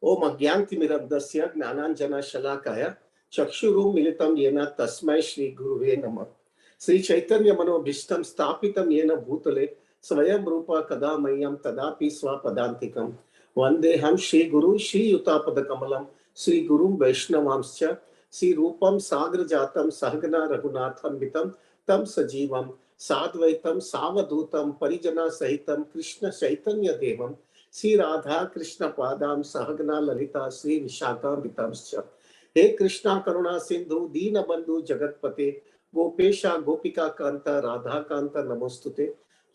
ओम अज्ञानतिमिरन्धस्य ज्ञानाञ्जनशलाकया चक्षुरुन्मीलितं येन तस्मै श्रीगुरुवे नमः। श्री चैतन्य मनोभीष्टं स्थापितं येन भूतले स्वयं रूप कदा मह्यं तदापि स्वपदान्तिकं वन्देऽहं श्रीगुरु श्रीयुतापदकमलं श्रीगुरुं वैष्णवांश्च श्रीरूपं साग्रजातं सहगना रघुनाथान्वितं तं सजीवं साद्वैतं सावधूतं परिजनसहितं कृष्ण चैतन्यदेवं श्री राधा कृष्ण पादाम सहगना ललिता श्री विशाखान्वितांश्च। हे कृष्णा करुणा सिंधु दीन बंधु जगतपते गोपेशा गोपिका कांत राधा कांत नमोस्तुते।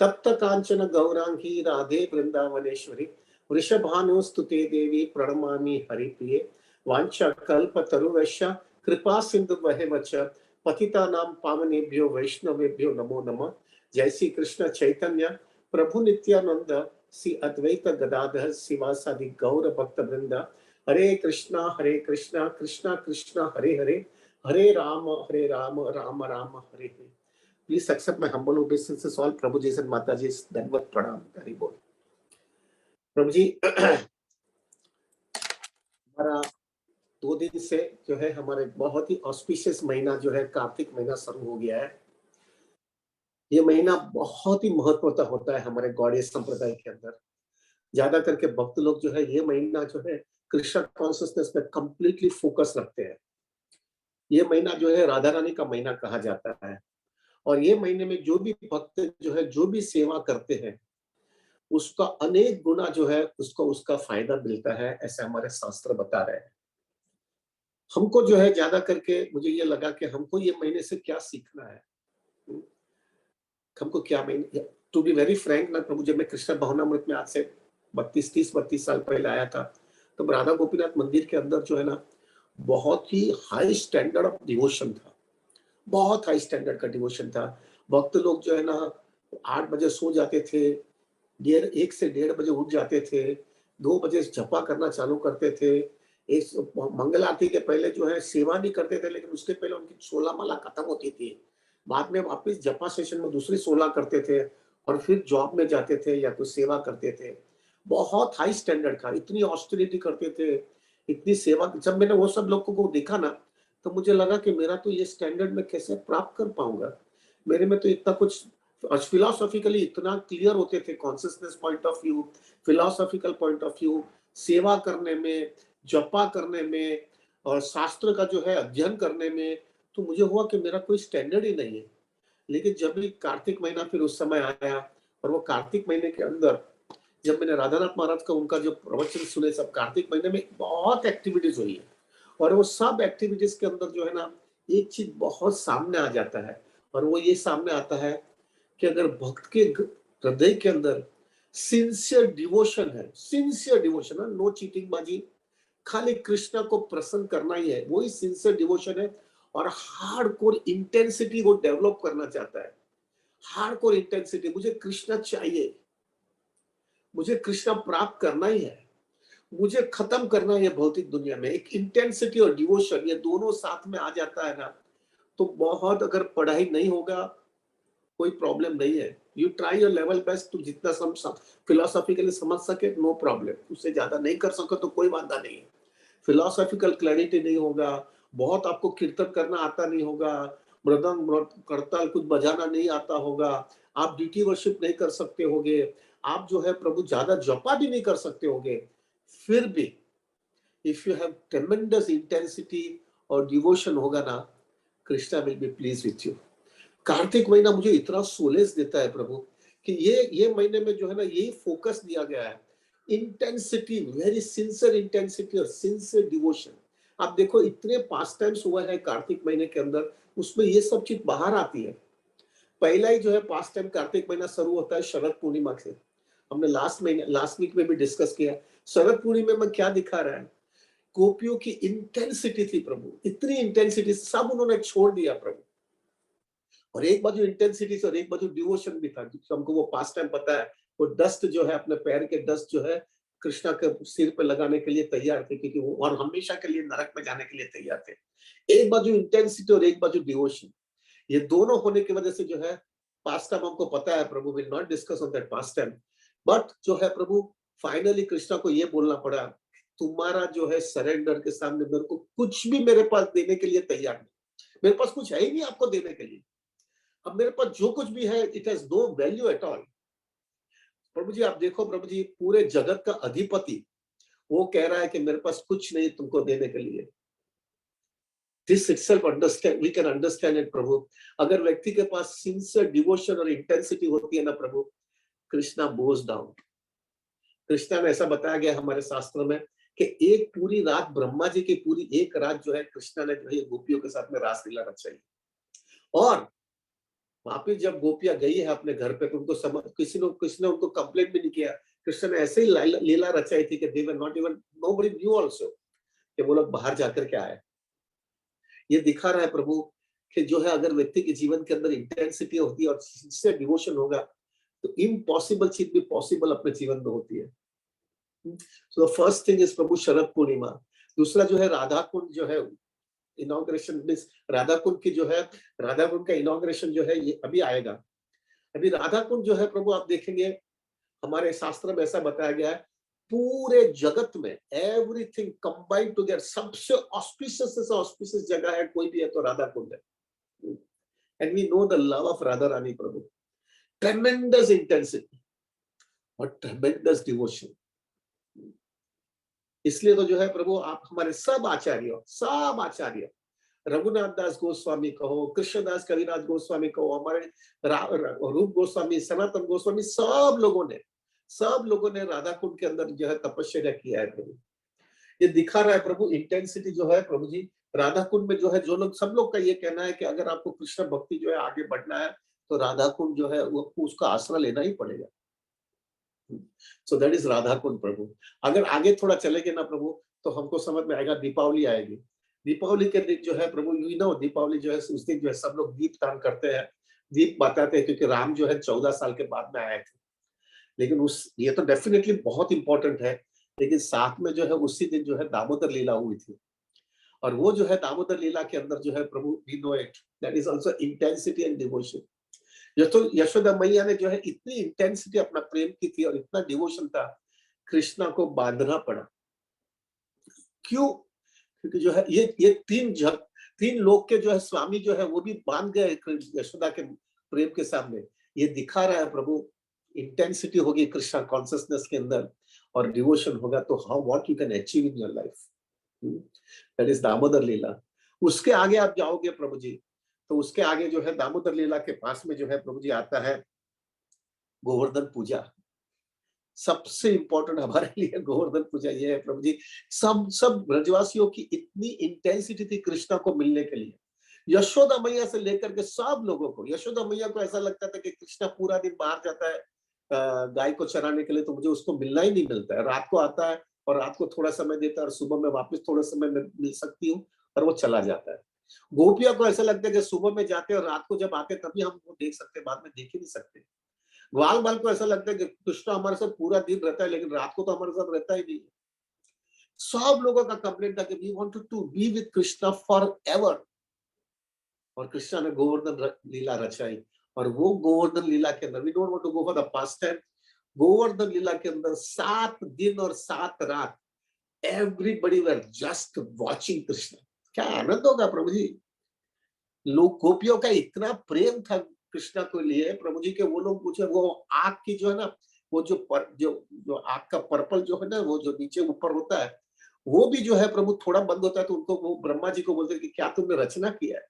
तप्त कांचन गौरांगी राधे वृंदावनेश्वरी वृषभानुस्तुते देवी प्रणमामि हरिप्रिये। वाञ्छा कल्पतरुश्च कृपा सिंधु वच पतितानां पावनेभ्यो वैष्णवेभ्यो नमो नमः। जय श्री कृष्ण चैतन्य प्रभु नित्यानंद श्री अद्वैत गदाधर शिवासादि गौर भक्त वृंदा। Hare Krishna Krishna Krishna Hare Hare, Hare Ram Ram Ram Hare Hare. Please accept my humble obeisances all prabhu ji and mata जी, दंडवत प्रणाम। हरि बोल। प्रभु जी हमारा 2 दिन से जो है हमारे बहुत ही ऑस्पिशियस महीना जो है कार्तिक महीना शुरू हो गया है। ये महीना बहुत ही महत्वता होता है हमारे गौड़ीय संप्रदाय के अंदर। ज्यादा करके भक्त लोग जो है ये महीना जो है कृष्ण कॉन्शियसनेस पे कंप्लीटली फोकस रखते हैं। ये महीना जो है राधा रानी का महीना कहा जाता है और ये महीने में जो भी भक्त जो है जो भी सेवा करते हैं उसका अनेक गुना जो है उसको उसका फायदा मिलता है, ऐसे हमारे शास्त्र बता रहे हैं। हमको जो है ज्यादा करके मुझे ये लगा कि हमको ये महीने से क्या सीखना है। हमको क्या महीने, टू बी वेरी फ्रैंक ना प्रभु, जब मैं कृष्ण भवनामृत में आज से 32 साल पहले आया था तो राधा गोपीनाथ मंदिर के अंदर जो है ना बहुत ही हाई स्टैंडर्ड ऑफ डिवोशन था। बहुत हाई स्टैंडर्ड का डिवोशन था। भक्त लोग जो है ना 8 बजे सो जाते थे, 1 से 1:30 बजे उठ जाते थे, 2 बजे जपा करना चालू करते थे। एक मंगल आरती के पहले जो है सेवा भी करते थे, लेकिन उसके पहले उनकी 16 माला खत्म होती थी। बाद में वापस जपा सेशन में दूसरी 16 करते थे और फिर जॉब में जाते थे या कुछ सेवा करते थे। बहुत हाई स्टैंडर्ड का, इतनी ऑस्टेरिटी करते थे, इतनी सेवा। जब मैंने वो सब लोगों को देखा ना तो मुझे लगा कि मेरा तो ये स्टैंडर्ड में कैसे प्राप्त कर पाऊंगा। मेरे में तो इतना कुछ फिलोसॉफिकली इतना क्लियर होते थे, consciousness point of view, philosophical point of view, सेवा करने में, जपा करने में और शास्त्र का जो है अध्ययन करने में। तो मुझे हुआ कि मेरा कोई स्टैंडर्ड ही नहीं है। लेकिन जब भी कार्तिक महीना फिर उस समय आया और वो कार्तिक महीने के अंदर जब मैंने राधानाथ महाराज का उनका जो प्रवचन सुने, सब कार्तिक महीने में बहुत एक्टिविटीज हुई है और वो सब एक्टिविटीज के अंदर जो है ना एक चीज बहुत सामने आ जाता है और वो ये सामने आता है कि अगर भक्त के हृदय के अंदर सिंसियर डिवोशन है, सिंसियर डिवोशन है, नो चीटिंग बाजी, खाली कृष्ण को प्रसन्न करना ही है, वही सिंसियर डिवोशन है। और हार्डकोर इंटेंसिटी वो डेवलप करना चाहता है। हार्डकोर इंटेंसिटी, मुझे कृष्ण चाहिए, मुझे कृष्ण प्राप्त करना ही है, मुझे खत्म करना है भौतिक दुनिया में। एक इंटेंसिटी और डिवोशन ये दोनों साथ में आ जाता है ना तो बहुत, अगर पढ़ाई नहीं होगा कोई प्रॉब्लम नहीं है। You try your level best, तू जितना फिलोसॉफिकली समझ सके नो प्रॉब्लम, उससे ज्यादा नहीं कर सको तो कोई बाधा नहीं है। फिलोसॉफिकल क्लैरिटी नहीं होगा, बहुत आपको कीर्तन करना आता नहीं होगा, मृदंग करताल कुछ बजाना नहीं आता होगा, आप ड्यूटी वर्शिप नहीं कर सकते होगे, आप जो है प्रभु ज्यादा जपा भी नहीं कर सकते होगे, फिर भी इफ यू हैव ट्रेमेंडस इंटेंसिटी और डिवोशन होगा ना, Krishna will be please with you. Kartik महीना मुझे इतना सोलेस देता है प्रभु कि ये महीने में जो है ना यही फोकस दिया गया है, इंटेंसिटी, वेरी सिंसियर इंटेंसिटी और सिंसियर डिवोशन। आप देखो इतने पास टाइम्स हुआ है कार्तिक महीने के अंदर, उसमें ये सब चीज बाहर आती है। पहला ही जो है पास टाइम कार्तिक महीना शुरू होता है शरद पूर्णिमा से। हमने लास्ट वीक में भी डिस्कस किया। शरद पूर्णिमा में क्या दिखा रहा है, गोपियों की इंटेंसिटी थी प्रभु, इतनी इंटेंसिटी सब उन्होंने छोड़ दिया प्रभु। और एक बाजू इंटेंसिटी और एक बाजू डिवोशन भी था। हमको वो पास टाइम पता है, वो डस्ट जो है अपने पैर के डस्ट जो है कृष्णा के सिर पे लगाने के लिए तैयार थे, क्योंकि वो और हमेशा के लिए नरक में जाने के लिए तैयार थे। एक बाजू इंटेंसिटी और एक बाजू डिवोशन, ये दोनों होने की वजह से जो है पास टाइम हमको पता है प्रभु, will not discuss on that pastime, but जो है प्रभु फाइनली कृष्णा को ये बोलना पड़ा तुम्हारा जो है सरेंडर के सामने मेरे को कुछ भी मेरे पास देने के लिए तैयार नहीं, मेरे पास कुछ है ही नहीं आपको देने के लिए। अब मेरे पास जो कुछ भी है it has no value at all. प्रभु जी आप देखो, प्रभु जी पूरे जगत का अधिपति वो कह रहा है कि मेरे पास कुछ नहीं तुमको देने के लिए। This itself understand, we can understand it प्रभु। अगर व्यक्ति के पास सिंसियर डिवोशन और इंटेंसिटी होती है ना प्रभु, कृष्णा बोज डाउन। कृष्णा में ऐसा बताया गया हमारे शास्त्र में कि एक पूरी रात, ब्रह्मा जी की पूरी एक रात जो है कृष्णा ने जो है गोपियों के साथ में रासलीला रचाई। और वापिस जब गोपियां गई है अपने घर पे तो उनको समझ, किसी ने उनको कंप्लेंट भी नहीं किया। कृष्ण ने ऐसे ही लीला रचाई थी कि they were not even, nobody knew also कि वो लोग बाहर जाकर के आए। ये दिखा रहा है प्रभु कि जो है अगर व्यक्ति के जीवन के अंदर इंटेंसिटी होती है और इससे डिवोशन होगा तो इम्पॉसिबल चीज भी पॉसिबल अपने जीवन में होती है। So the first thing is प्रभु शरद पूर्णिमा। दूसरा जो है राधा कुंड जो है इनॉग्रेशन, मींस राधा कुंड की जो है, राधा कुंड का इनॉग्रेशन जो है ये अभी आएगा। अभी राधा कुंड जो है प्रभु आप देखेंगे हमारे शास्त्र में ऐसा बताया गया है पूरे जगत में एवरीथिंग कंबाइंड टुगेदर, सबसे ऑस्पिशियस जगह है कोई भी है तो राधा कुंड है। And we know the love of Radha Rani प्रभु, ट्रेमेंडस इंटेंसिटी और ट्रेमेंडस डिवोशन। इसलिए तो जो है प्रभु आप हमारे सब आचार्य रघुनाथ दास गोस्वामी कहो, कृष्णदास कविराज गोस्वामी कहो, हमारे रूप गोस्वामी, सनातन गोस्वामी, सब लोगों ने राधा कुंड के अंदर जो है तपस्या किया है प्रभु। ये दिखा रहा है प्रभु इंटेंसिटी जो है प्रभु जी राधा कुंड में जो है। जो लोग, सब लोग का ये कहना है कि अगर आपको कृष्ण भक्ति जो है आगे बढ़ना है तो राधा कुंड जो है वो उसका आसरा लेना ही पड़ेगा। So that is Radha Kund प्रभु। अगर आगे थोड़ा चलेंगे ना प्रभु तो हमको समझ में आएगा, दीपावली आएगी। दीपावली के दिन जो है प्रभु यू नो दीपावली जो है उस दिन जो है सब लोग दीप दान करते हैं, दीप बताते हैं, क्योंकि राम जो है 14 साल के बाद में आए थे। लेकिन उस ये तो डेफिनेटली बहुत इंपॉर्टेंट है, लेकिन साथ में जो है उसी दिन जो है दामोदर लीला हुई थी। और वो जो है दामोदर लीला के अंदर जो है प्रभु we know it, that is also intensity and devotion. Yashoda मैया ने जो है इतनी इंटेंसिटी अपना प्रेम की थी और इतना डिवोशन था, कृष्णा को बांधना पड़ा। क्यों? क्योंकि जो है ये तीन लोग के जो है स्वामी जो है वो भी बांध गए यशोदा के प्रेम के सामने। ये दिखा रहा है प्रभु इंटेंसिटी होगी कृष्णा कॉन्शियसनेस के अंदर और डिवोशन होगा तो how what you can achieve in your life, that is Damodar लीला। उसके आगे आप जाओगे प्रभु जी तो उसके आगे जो है दामोदर लीला के पास में जो है प्रभु जी आता है गोवर्धन पूजा। सबसे इंपॉर्टेंट हमारे लिए गोवर्धन पूजा ये है प्रभु जी। सब ब्रजवासियों की इतनी इंटेंसिटी थी कृष्णा को मिलने के लिए, यशोदा मैया से लेकर के सब लोगों को। यशोदा मैया को ऐसा लगता था कि कृष्णा पूरा दिन बाहर जाता है गाय को चराने के लिए, तो मुझे उसको मिलना ही नहीं मिलता है। रात को आता है और रात को थोड़ा समय देता है और सुबह में वापस थोड़ा समय मिल सकती हूँ और वो चला जाता है। गोपिया को ऐसा लगता है कि सुबह में जाते और रात को जब आते तभी हम वो देख सकते, बाद में देख ही नहीं सकते। ग्वाल बाल को ऐसा लगता है कि कृष्ण हमारे साथ पूरा दिन रहता है लेकिन रात को तो हमारे साथ रहता ही नहीं। सब लोगों का कंप्लेंट था कि we wanted to be with Krishna for ever. और कृष्णा ने गोवर्धन लीला रचाई और वो गोवर्धन लीला के अंदर we don't want to go for the pastime. Govardhan लीला के अंदर 7 दिन और 7 रात everybody were just watching Krishna. क्या आनंद होगा प्रभु जी। लोग गोपियों का इतना प्रेम था कृष्णा को लिए प्रभु जी के, वो लोग मुझे वो आग की जो है ना वो जो आग का पर्पल जो है ना वो जो नीचे ऊपर होता है वो भी जो है प्रभु थोड़ा बंद होता है तो उनको वो ब्रह्मा जी को बोलते कि क्या तुमने रचना किया है।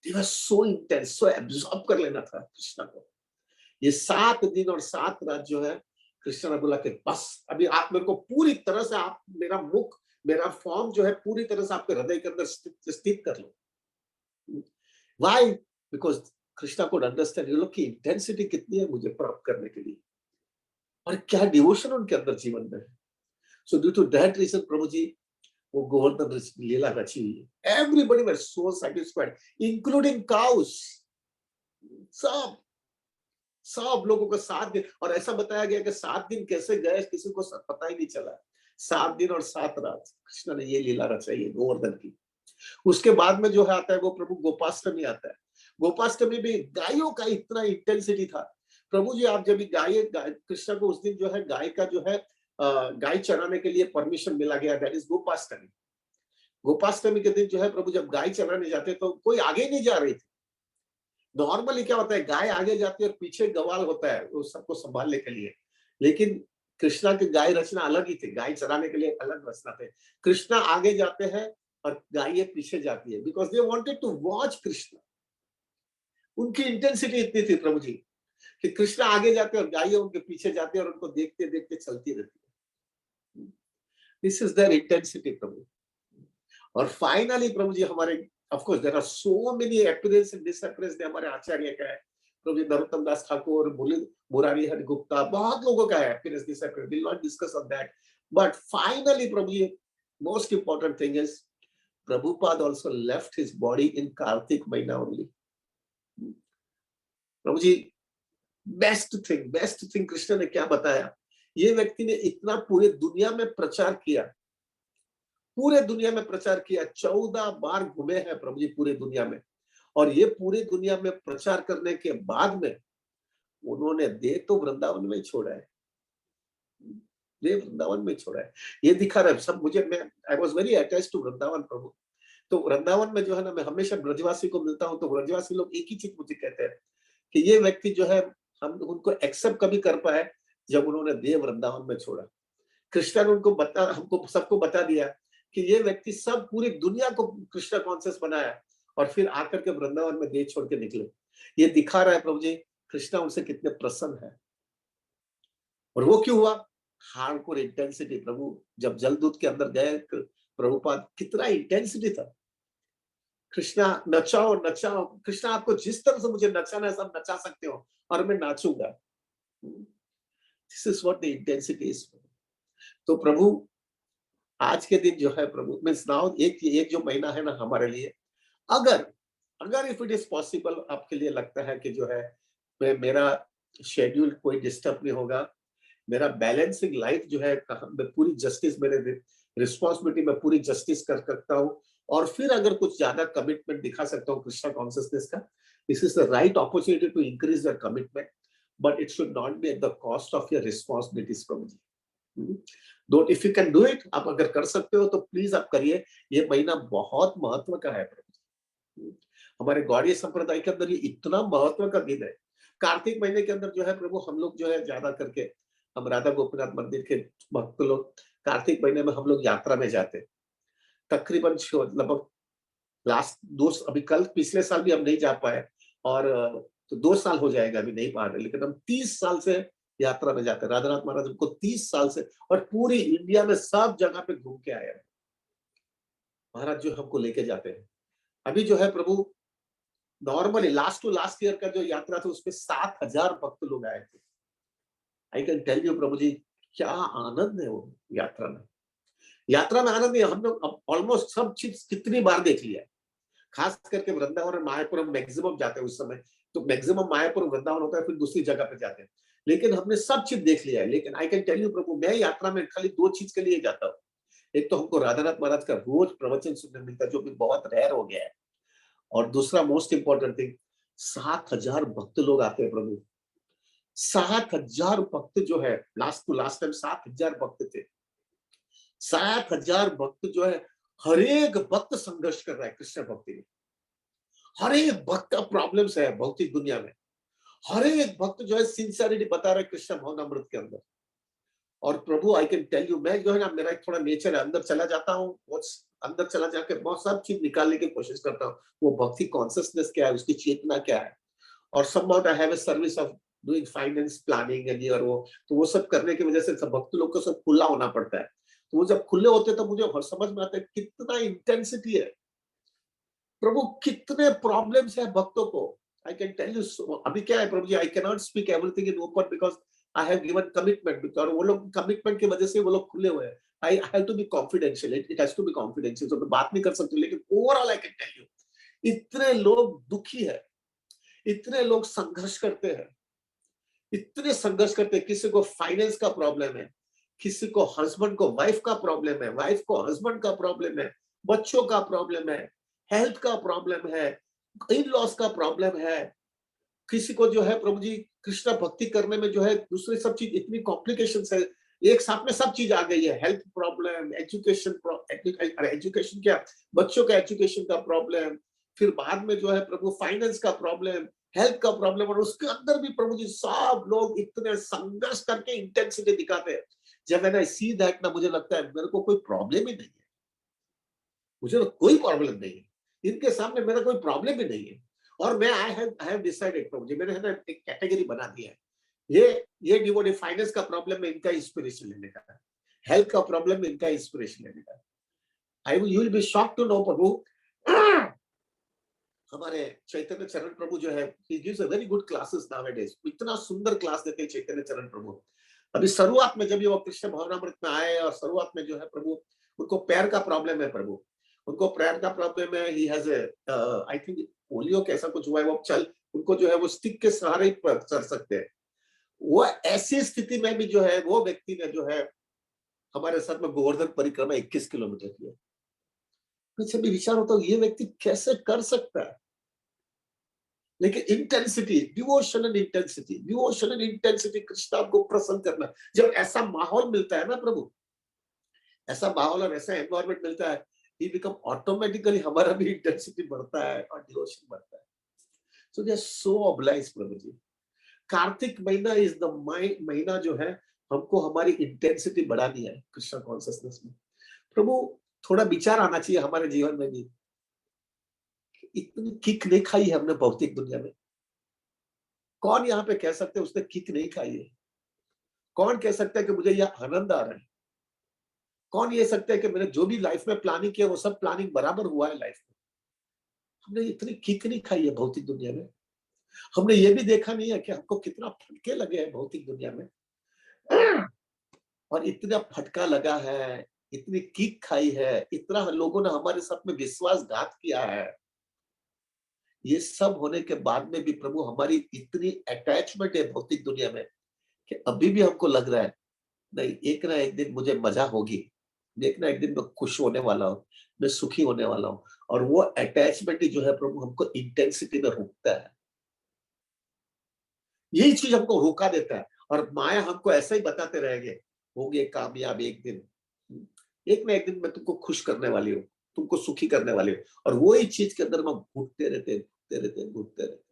They were so intense, so absorb कर लेना था कृष्णा को। ये 7 दिन और 7 रात जो है कृष्ण ने बोला कि बस अभी आप मेरे को पूरी तरह से, आप मेरा मुख मेरा फॉर्म जो है पूरी तरह से आपके हृदय के अंदर स्थित कर लो। Why? Because कृष्णा को अंडरस्टैंड, ये लोग की इंटेंसिटी कितनी है मुझे प्राप्त करने के लिए और क्या डिवोशन उनके अंदर जीवन में है। So due to that reason प्रभु जी वो गोवर्धन लीला रची हुई है। Everybody were so satisfied including cows. सब लोगों को 7 दिन, और ऐसा बताया गया कि 7 दिन कैसे गए किसी को पता ही नहीं चला। 7 दिन और 7 रात कृष्ण ने ये लीला रचाई है गोवर्धन की। उसके बाद में जो है आता है वो प्रभु गोपाष्टमी आता है। गोपाष्टमी में गायों का इतना इंटेंसिटी था प्रभु जी। आप जब गाय कृष्ण को उस दिन जो है गाय का जो है गाय चराने के लिए परमिशन मिला गया, दैट इज गोपाष्टमी। गोपाष्टमी के दिन जो है प्रभु जब गाय चराने जाते तो कोई आगे नहीं जा रही थी। नॉर्मली क्या होता है, गाय आगे जाती है और पीछे गवाल होता है वो सबको संभालने के लिए। लेकिन कृष्णा की गाय रचना अलग ही थी, गाय चराने के लिए अलग रचना थे। कृष्णा आगे जाते हैं और गायें पीछे जाती है, because they wanted to watch Krishna. उनकी इंटेंसिटी इतनी थी प्रभु जी कि कृष्णा आगे जाते और गायें उनके पीछे जाती है और उनको देखते देखते चलती रहती है। दिस इज देयर इंटेंसिटी प्रभु। और फाइनली प्रभु जी हमारे, of course there are so many appearance and disappearance ने हमारे आचार्य का है, प्रभु जी नरोत्तम दास ठाकुर, मुरारी हरि गुप्ता, बहुत लोगों का है appearance disappearance, will not discuss on that. But finally प्रभु जी most important thing is Prabhupada also left his body in Kartik Mahina only. प्रभु जी बेस्ट थिंग कृष्ण ने क्या बताया, ये व्यक्ति ने इतना पूरे दुनिया में प्रचार किया, पूरे दुनिया में प्रचार किया, 14 बार घूमे हैं प्रभु जी पूरे दुनिया में। और ये पूरे दुनिया में प्रचार करने के बाद में उन्होंने देह तो वृंदावन में छोड़ा है, देह वृंदावन में छोड़ा है। ये दिखा रहा है सब मुझे, मैं I was very attach to Vrindavan प्रभु। तो वृंदावन में जो है ना, मैं हमेशा ब्रजवासी को मिलता हूँ तो ब्रजवासी लोग एक ही चीज मुझे कहते हैं कि ये व्यक्ति जो है, हम उनको एक्सेप्ट कभी कर पाए जब उन्होंने देह वृंदावन में छोड़ा। कृष्ण ने उनको हमको सबको बता दिया कि ये व्यक्ति सब पूरी दुनिया को कृष्ण कॉन्शियस बनाया और फिर आकर के वृंदावन में देह छोड़ के निकले। ये दिखा रहा है प्रभु जी कृष्ण उनसे कितने प्रसन्न है। और वो क्यों हुआ, हार्डकोर इंटेंसिटी। प्रभु जब जलदूत के अंदर गए प्रभुपाद, कितना इंटेंसिटी था। कृष्णा नचाओ नचाओ, कृष्णा आपको जिस तरह से मुझे नचाना है सब नचा सकते हो और मैं नाचूंगा। This is what the intensity is. तो प्रभु आज के दिन जो है प्रभु मीन्स नाउ एक जो महीना है ना हमारे लिए, अगर अगर इफ इट इज पॉसिबल, आपके लिए लगता है कि जो है मेरा शेड्यूल कोई डिस्टर्ब नहीं होगा, मेरा बैलेंसिंग लाइफ जो है मैं पूरी जस्टिस, मेरे रिस्पॉन्सिबिलिटी में पूरी जस्टिस कर सकता हूँ और फिर अगर कुछ ज्यादा कमिटमेंट दिखा सकता हूँ कृष्णा कॉन्शियसनेस का, this is the right opportunity to increase your commitment, but it should not be at the cost of your responsibilities प्रभु जी। Don't, if you can do it, आप अगर कर सकते हो तो प्लीज आप करिए। ये महीना बहुत महत्व का है प्रभु जी। हमारे गौड़ीय संप्रदाय के अंदर ये इतना महत्व का दिन है। कार्तिक महीने के अंदर जो है प्रभु हम लोग जो है ज्यादा करके हम राधा गोपीनाथ मंदिर के भक्त लोग कार्तिक महीने में हम लोग यात्रा में जाते, तकरीबन लगभग लास्ट अभी कल पिछले साल भी हम नहीं जा पाए और तो 2 साल हो जाएगा अभी नहीं पा रहे, लेकिन हम 30 साल से यात्रा में जाते हैं। राधानाथ महाराज हमको 30 साल से और पूरी इंडिया में सब जगह पे घूम के आए हैं महाराज, जो हमको लेके जाते हैं। अभी जो है प्रभु normally last to last year का जो यात्रा था उसमें 7,000 भक्त लोग आए थे। आई कैन टेल यू प्रभु जी क्या आनंद है वो यात्रा में। यात्रा में आनंद है, हम लोग ऑलमोस्ट सब चीज कितनी बार देख लिया है। खास करके वृंदावन और मायापुर हम मैक्सिमम जाते हैं उस समय, तो मैक्सिमम मायापुर वृंदावन होता है, फिर दूसरी जगह पे जाते हैं, लेकिन हमने सब चीज देख लिया है। लेकिन आई कैन टेल यू प्रभु, मैं यात्रा में खाली 2 चीज के लिए जाता हूँ। एक तो हमको राधानाथ महाराज का रोज प्रवचन सुनने मिलता है जो भी बहुत रेयर हो गया है, और दूसरा मोस्ट इंपॉर्टेंट थिंग 7,000 भक्त लोग आते हैं प्रभु। 7,000 भक्त जो है, लास्ट टू लास्ट टाइम 7,000 भक्त थे। 7,000 भक्त जो है, हर एक भक्त संघर्ष कर रहा है कृष्ण भक्ति में। हर एक भक्त का प्रॉब्लम्स है भौतिक दुनिया में। हर एक भक्त जो है सिंसियरिटी बता रहा है कृष्ण भवनामृत के अंदर। और प्रभु आई कैन टेल यू, मैं जो है ना, मेरा एक थोड़ा नेचर है, अंदर चला जाता हूँ, अंदर चला जाकर बहुत सब चीज निकालने की कोशिश करता हूँ। वो भक्ति कॉन्शियसनेस क्या है, उसकी चेतना क्या है, और somehow I have a service of doing finance planning and ये और वो, तो वो सब करने की वजह से सब भक्त लोग को सब खुला होना पड़ता है। तो वो जब खुले होते तो मुझे समझ में आता है कितना इंटेंसिटी है प्रभु, कितने प्रॉब्लम्स है भक्तों को। आई कैन टेल यू अभी क्या है प्रभु जी, I can not speak everything in open because I have given commitment, और वो लोग कमिटमेंट की वजह से वो लोग खुले हुए हैं। I have to be confidential, it has to be confidential, तो मैं बात नहीं कर सकती, लेकिन overall I can tell you इतने लोग दुखी है, इतने लोग संघर्ष करते हैं, इतने संघर्ष करते हैं। किसी को फाइनेंस का प्रॉब्लम है, किसी को हस्बैंड को वाइफ का प्रॉब्लम है, वाइफ को हस्बैंड का प्रॉब्लम है, बच्चों का प्रॉब्लम है, हेल्थ का प्रॉब्लम है, इन लॉस का प्रॉब्लम है, किसी को जो है प्रभु जी कृष्ण भक्ति करने में जो है दूसरी सब चीज इतनी कॉम्प्लिकेशंस है, एक साथ में सब चीज आ गई है, हेल्थ प्रॉब्लम, एजुकेशन क्या, बच्चों का एजुकेशन का प्रॉब्लम, फिर बाद में जो है प्रभु फाइनेंस का प्रॉब्लम, हेल्थ का प्रॉब्लम, और उसके अंदर भी प्रभु जी सब लोग इतने संघर्ष करके इंटेंसिटी दिखाते हैं। जब मैंने सी दैट ना, मुझे लगता है मेरे को कोई प्रॉब्लम ही नहीं है, मुझे तो कोई प्रॉब्लम नहीं है, इनके सामने मेरा कोई प्रॉब्लम ही नहीं है। और मैं आई हैव डिसाइडेड प्रभु जी, मैंने है ना एक कैटेगरी बना दिया है, ये डिवोटी फाइनेंस का प्रॉब्लम है, इनका इंस्पिरेशन लेने का है, हेल्थ का प्रॉब्लम है, इनका इंस्पिरेशन लेने का है। I you will be shocked to know प्रभु, हमारे चैतन्य चरण प्रभु जो है, he gives a very good classes nowadays, इतना सुंदर क्लास देते हैं चैतन्य चरण प्रभु। अभी शुरुआत में जब ये वो कृष्ण भावनामृत में आए, और शुरुआत में जो है प्रभु, उनको पैर का प्रॉब्लम है प्रभु, उनको पैर का प्रॉब्लम है, he has I think polio कैसा कुछ हुआ है, वो चल, उनको जो है वो स्टिक के सहारे ही चल सकते हैं। वो ऐसी स्थिति में भी जो है वो व्यक्ति ने जो है हमारे साथ में गोवर्धन परिक्रमा 21 किलोमीटर की है। पीछे भी विचार होता है ये व्यक्ति कैसे कर सकता है, लेकिन intensity, devotion and intensity, Krishna को प्रसन्न करना, जब ऐसा माहौल मिलता है ना प्रभु, ऐसा माहौल और ऐसा एनवायरनमेंट मिलता है, ये बिकम ऑटोमेटिकली हमारा भी इंटेंसिटी बढ़ता है और डिवोशन बढ़ता है। सो दे आर सो ऑब्लाइज प्रभु जी। कार्तिक महीना इज द महीना जो है हमको हमारी इंटेंसिटी बढ़ानी है कृष्ण कॉन्शियसनेस में। प्रभु थोड़ा विचार आना चाहिए हमारे जीवन में भी, इतनी किक नहीं खाई है हमने भौतिक दुनिया में। कौन यहाँ पे कह सकते है उसने किक नहीं खाई है? कौन कह सकता है कि मुझे यह आनंद आ रहा है? कौन ये सकता है कि मैंने जो भी लाइफ में प्लानिंग किया वो सब प्लानिंग बराबर हुआ है लाइफ में? हमने इतनी किक नहीं खाई है भौतिक दुनिया में। हमने ये भी देखा नहीं है कि हमको कितना फटके लगे हैं भौतिक दुनिया में, और इतना फटका लगा है, इतनी किक खाई है, इतना लोगों ने हमारे साथ में विश्वासघात किया है। ये सब होने के बाद में भी प्रभु हमारी इतनी अटैचमेंट है भौतिक दुनिया में कि अभी भी हमको लग रहा है नहीं, एक ना एक दिन मुझे मजा होगी, एक ना एक दिन मैं खुश होने वाला हूँ, मैं सुखी होने वाला हूँ। और वो अटैचमेंट ही जो है प्रभु हमको इंटेंसिटी में रोकता है, यही चीज हमको रोका देता है। और माया हमको ऐसा ही बताते रहेंगे, होंगे कामयाब एक दिन, एक ना एक दिन मैं तुमको खुश करने वाली हूँ, तुमको सुखी करने वाली हूँ। और वो ही चीज के अंदर हम घुटते रहते घुटते रहते घुटते रहते।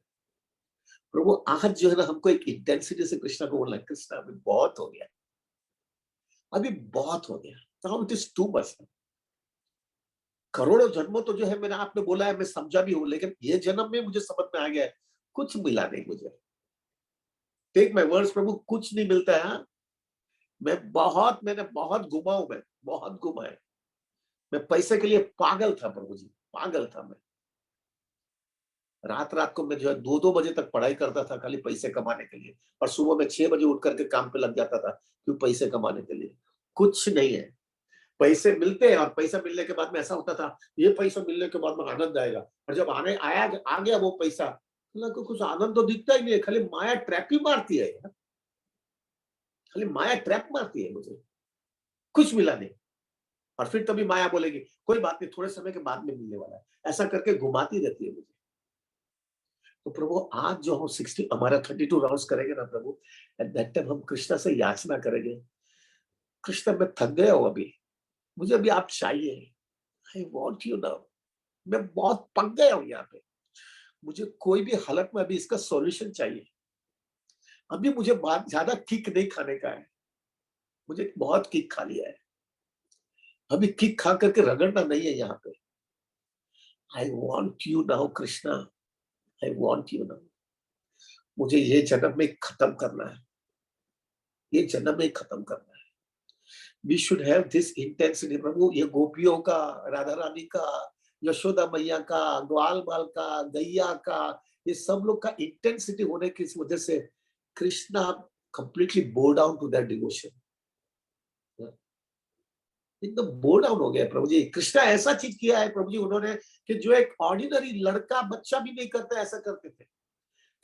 प्रभु आज जो है ना हमको एक इंटेंसिटी से कृष्णा को बोलना है, कृष्णा अभी बहुत हो गया, अभी बहुत हो गया, now it is too much. करोड़ों जन्मों तो जो है मैंने आपने बोला है, मैं समझा भी हूं, लेकिन ये जन्म में मुझे समझ में आ गया है कुछ मिला नहीं मुझे। टेक माय वर्ड्स प्रभु, कुछ नहीं मिलता है। हाँ? मैंने बहुत घुमा हूं, मैं बहुत घुमा है। मैं पैसे के लिए पागल था प्रभु जी, पागल था मैं। रात रात को मैं जो है 2-2 बजे तक पढ़ाई करता था खाली पैसे कमाने के लिए, और सुबह में 6 बजे उठ करके काम पे लग जाता था क्यों, पैसे कमाने के लिए। कुछ नहीं है, पैसे मिलते हैं, और पैसा मिलने के बाद में ऐसा होता था ये पैसा मिलने के बाद में आनंद आएगा, और जब आने आया आ गया वो पैसा, को कुछ आनंद तो दिखता ही नहीं है, खाली माया ट्रैप ही मारती है यार, खाली माया ट्रैप मारती है मुझे, कुछ मिला नहीं। और फिर तभी माया बोलेगी कोई बात नहीं, थोड़े समय के बाद में मिलने वाला है, ऐसा करके घुमाती रहती है मुझे। तो प्रभु आज जो हम 60 हमारा 32 राउंड्स करेंगे ना प्रभु, एट दैट टाइम हम कृष्णा से याचना करेंगे, कृष्णा मैं थक गया हूं अभी, मुझे अभी आप चाहिए, आई वॉन्ट यू नाउ, मैं बहुत पक गया हूं यहाँ पे, मुझे कोई भी हालत में अभी इसका सॉल्यूशन चाहिए। अभी मुझे बात ज्यादा किक नहीं खाने का है, मुझे बहुत किक खा लिया है, अभी किक खा करके रगड़ना नहीं है यहाँ पे। I want you now Krishna, I want you now, मुझे ये जन्म में खत्म करना है, ये जन्म में खत्म करना है। We should have this intensity प्रभु। ये गोपियों का, राधा रानी का, यशोदा मैया का, ग्वाल बाल का, गैया का, ये सब लोग का इंटेंसिटी होने की वजह से Krishna completely bow down to that devotion, एकदम बो डाउन हो गया प्रभु जी। कृष्णा ऐसा चीज किया है प्रभु जी उन्होंने कि जो एक ऑर्डिनरी लड़का बच्चा भी नहीं करता, ऐसा करते थे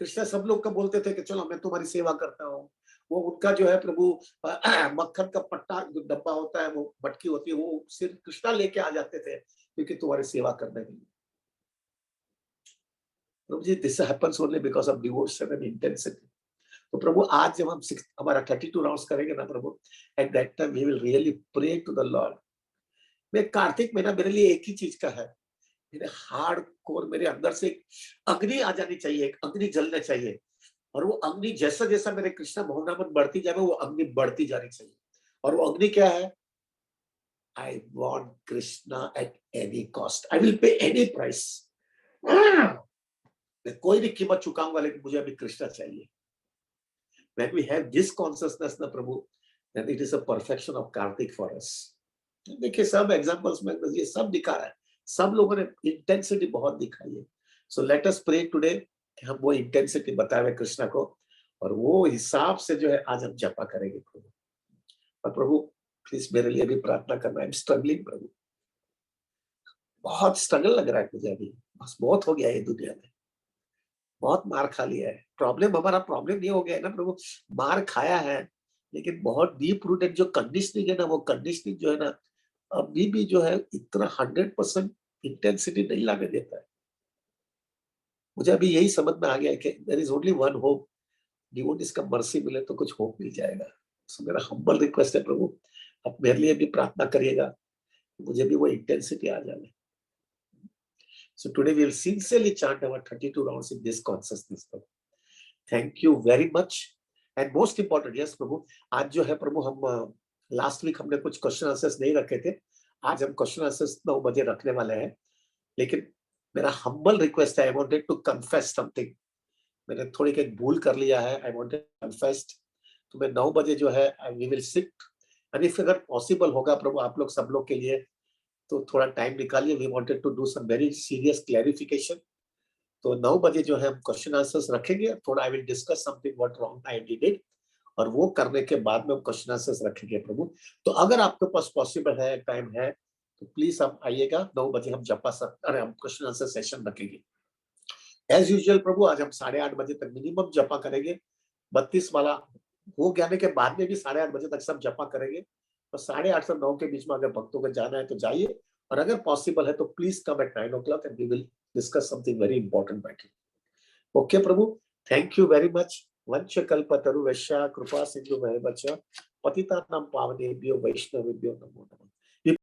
कृष्णा। सब लोग का बोलते थे कि चलो मैं तुम्हारी सेवा करता हूँ। वो उनका जो है प्रभु मक्खन का पट्टा जो डब्बा होता है, वो मटकी होती है, वो सिर्फ कृष्णा लेके आ जाते थे क्योंकि तुम्हारी सेवा करने के लिए। प्रभु जी this happens only because of devotion and intensity. तो प्रभु आज जब हम हमारा 32 राउंड्स करेंगे ना प्रभु, at that time we will really pray to the Lord. मैं कार्तिक महीना मेरे लिए एक ही चीज का है, मेरे हार्ड कोर, मेरे अंदर से एक अग्नि आ जानी चाहिए, एक अग्नि जलना चाहिए, और वो अग्नि जैसा जैसा मेरे कृष्णा भावनामत बढ़ती जाए वो अग्नि बढ़ती जानी चाहिए। और वो अग्नि क्या है? I want Krishna at any cost, I will pay any price. मैं कोई भी कीमत चुकाऊंगा, लेकिन मुझे अभी कृष्णा चाहिए। When we have this consciousness ना प्रभु, then it is a perfection of Kartik for us। देखिए सब एग्जांपल्स में ये सब दिखा रहा है, सब लोगों ने इंटेंसिटी बहुत दिखाई है। So let us pray today कि हम वो इंटेंसिटी बताए हुए कृष्णा को, और वो हिसाब से जो है आज हम जपा करेंगे प्रभु। और प्रभु प्लीज मेरे लिए भी प्रार्थना करना, आई एम स्ट्रगलिंग प्रभु, बहुत स्ट्रगल लग रहा है मुझे अभी, बस बहुत हो गया ये दुनिया में, बहुत मार खा लिया है। प्रॉब्लम हमारा प्रॉब्लम नहीं हो गया है ना प्रभु, मार खाया है, लेकिन बहुत डीप रूटेड जो कंडीशनिंग है ना, वो कंडीशनिंग जो है ना अभी भी जो है इतना 100% इंटेंसिटी नहीं लाने देता है। मुझे अभी यही समझ में आ गया है कि there is only one hope, devotees का मर्सी मिले तो कुछ होप मिल जाएगा। सो मेरा हम्बल रिक्वेस्ट है प्रभु, आप मेरे लिए भी प्रार्थना करिएगा, मुझे भी वो इंटेंसिटी आ जाए। So today we will sincerely chant our 32 rounds in this consciousness Prabhu. Thank you very much and most important, yes प्रभु, आज जो है प्रभु हम लास्ट वीक हमने कुछ क्वेश्चन आंसर्स नहीं रखे थे, आज हम क्वेश्चन आंसर्स 9 बजे रखने वाले हैं। लेकिन मेरा हम्बल रिक्वेस्ट है, I wanted to confess something, मैंने थोड़ी एक भूल कर लिया है, आई वांटेड कन्फेस्ड। तो मैं 9 बजे जो है we will sit, and if अगर पॉसिबल होगा प्रभु आप लोग सब लोग के लिए तो थोड़ा टाइम निकालिए, we wanted to do some very serious clarification. तो 9 बजे जो है हम क्वेश्चन आंसर्स रखेंगे, थोड़ा I will discuss something what wrong I did, और वो करने के बाद में हम क्वेश्चन आंसर्स रखेंगे प्रभु। तो अगर आपके पास पॉसिबल है, टाइम है, तो प्लीज आप आइएगा, 9 बजे हम जपा अरे हम क्वेश्चन आंसर सेशन रखेंगे। एज यूजुअल प्रभु आज हम 8:30 बजे तक मिनिमम जपा करेंगे, 32 वाला हो जाने के बाद में भी 8:30 बजे तक सब जपा करेंगे। और 8:30 से 9 के बीच में अगर भक्तों को जाना है तो जाइए, और अगर पॉसिबल है तो please come at 9 o'clock and we will discuss something very important matter. Okay प्रभु, थैंक यू वेरी मच। वंश कल्पतरुभ्यश्च कृपा सिंधुभ्यश्च पतितानां पावनेभ्यो वैष्णवेभ्यो नमो नमः।